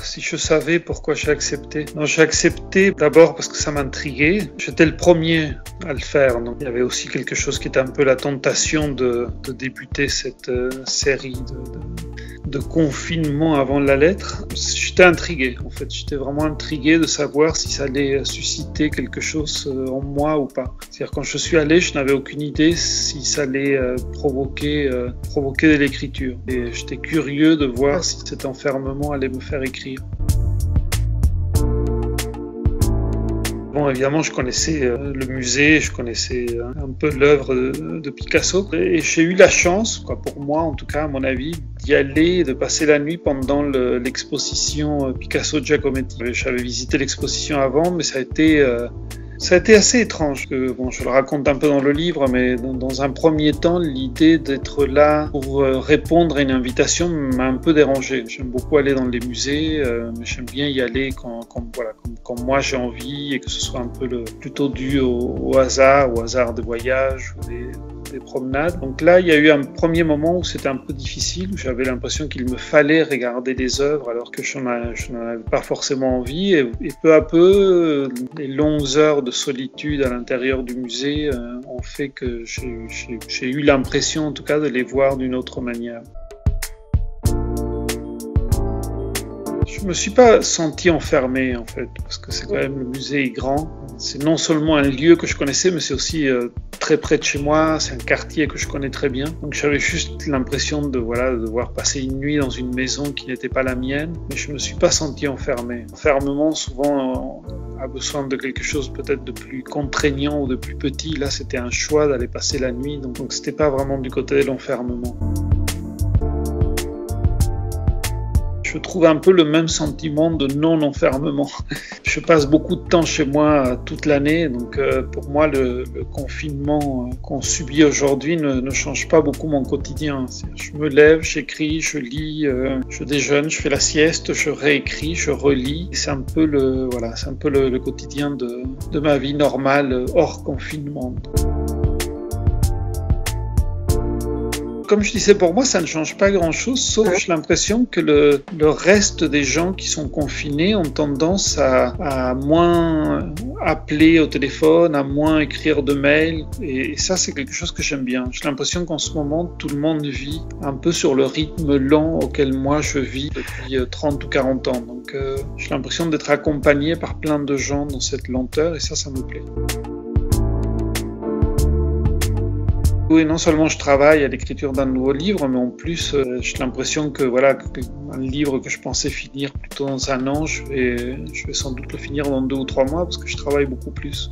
Si je savais pourquoi j'ai accepté. Non, j'ai accepté d'abord parce que ça m'intriguait. J'étais le premier à le faire. Donc il y avait aussi quelque chose qui était un peu la tentation de débuter cette série de confinement avant la lettre. J'étais intrigué, en fait. J'étais vraiment intrigué de savoir si ça allait susciter quelque chose en moi ou pas. C'est-à-dire, quand je suis allé, je n'avais aucune idée si ça allait provoquer de l'écriture. Et j'étais curieux de voir si cet enfermement allait me faire écrire. Bon, évidemment, je connaissais le musée, je connaissais un peu l'œuvre de Picasso. Et j'ai eu la chance, pour moi en tout cas, à mon avis, d'y aller et de passer la nuit pendant l'exposition Picasso-Giacometti. J'avais visité l'exposition avant, mais ça a été assez étrange. Je le raconte un peu dans le livre, mais dans un premier temps, l'idée d'être là pour répondre à une invitation m'a un peu dérangé. J'aime beaucoup aller dans les musées, mais j'aime bien y aller quand moi j'ai envie et que ce soit un peu plutôt dû au hasard des voyages ou des promenades. Donc là, il y a eu un premier moment où c'était un peu difficile, où j'avais l'impression qu'il me fallait regarder des œuvres alors que je n'en avais pas forcément envie. Et peu à peu, les longues heures de solitude à l'intérieur du musée ont fait que j'ai eu l'impression, en tout cas, de les voir d'une autre manière. Je me suis pas senti enfermé, en fait, parce que c'est quand même, le musée est grand. C'est non seulement un lieu que je connaissais, mais c'est aussi très près de chez moi. C'est un quartier que je connais très bien. Donc j'avais juste l'impression de devoir passer une nuit dans une maison qui n'était pas la mienne, mais je me suis pas senti enfermé. L'enfermement, souvent, a besoin de quelque chose peut-être de plus contraignant ou de plus petit. Là, c'était un choix d'aller passer la nuit, donc c'était pas vraiment du côté de l'enfermement. Je trouve un peu le même sentiment de non-enfermement. Je passe beaucoup de temps chez moi toute l'année, donc pour moi le confinement qu'on subit aujourd'hui ne change pas beaucoup mon quotidien. Je me lève, j'écris, je lis, je déjeune, je fais la sieste, je réécris, je relis. C'est un peu le quotidien de ma vie normale hors confinement. Comme je disais, pour moi, ça ne change pas grand-chose, sauf j'ai l'impression que le reste des gens qui sont confinés ont tendance à moins appeler au téléphone, à moins écrire de mails. Et ça, c'est quelque chose que j'aime bien. J'ai l'impression qu'en ce moment, tout le monde vit un peu sur le rythme lent auquel moi je vis depuis 30 ou 40 ans. Donc j'ai l'impression d'être accompagné par plein de gens dans cette lenteur, et ça me plaît. Oui, non seulement je travaille à l'écriture d'un nouveau livre, mais en plus, j'ai l'impression que un livre que je pensais finir plutôt dans un an, je vais sans doute le finir dans 2 ou 3 mois parce que je travaille beaucoup plus.